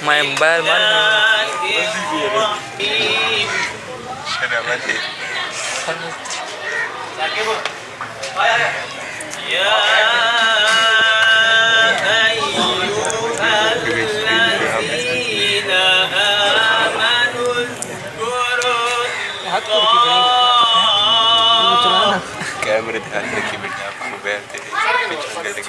main bal mana? कैमरे ध्यान रखिए बेटा आपको मोबाइल तेरे पीछे लगे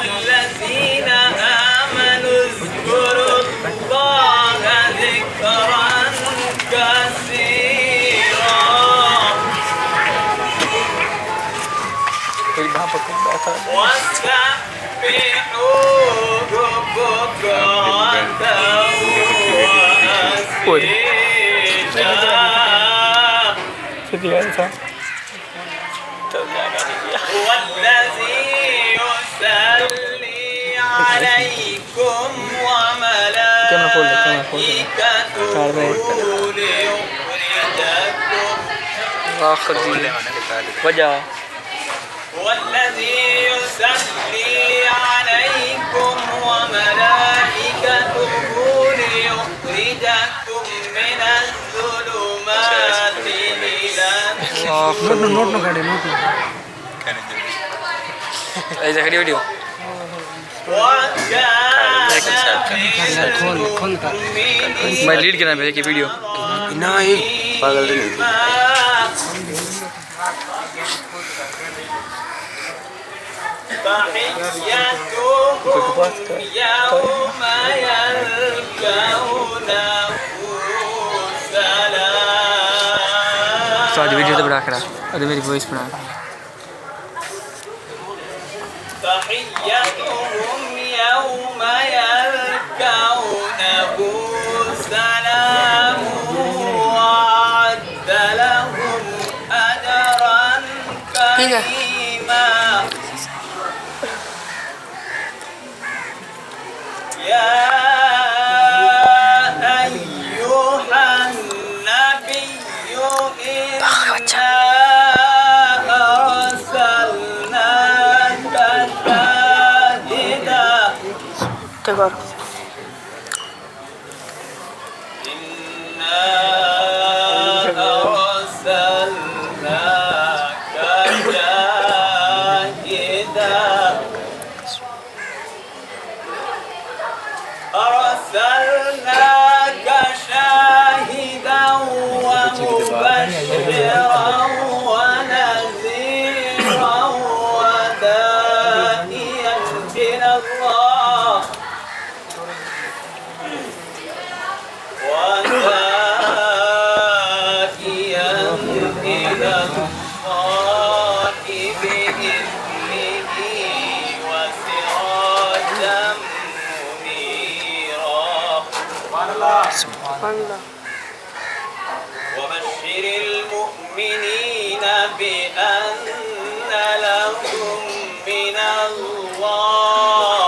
الذين آمنوا اذكروا الله ذكرا كثيرا وسبحوه بكرة وأصيلا هو الذي يصلي عليكم وملائكته وجه هو الذي يصلي عليكم وملائكته ليخرجكم من الظلمات إلى ऐसा खड़ी वीडियो मैं लीड करना भेजे कि वीडियो नहीं पागल नहीं तो आज वीडियो तो बड़ा खड़ा अरे मेरी वॉइस बना تحيتهم يوم يلقونه سلام وأعد لهم أجرا كريما يا أيها النبي Tegor. إنا أرسلناك شاهدا ومبشرا ونذيرا وداعيا إلى الله بإذنه وسراجا منيرا وبشر المؤمنين بأن لهم من الله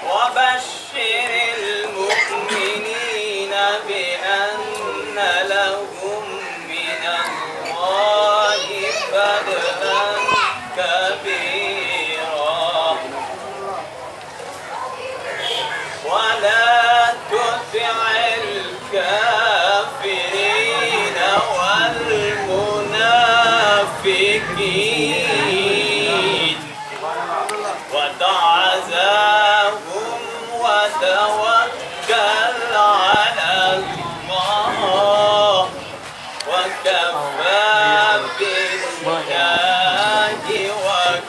وبشر المؤمنين بأن لهم من الله فضلا كبيرا ولا تطع الكافرين والمنافقين ودع أذاهم وتوكل على الله وكفى بالله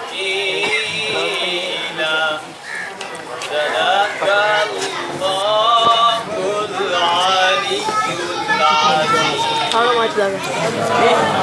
وكيلا صدق الله العلي العظيم.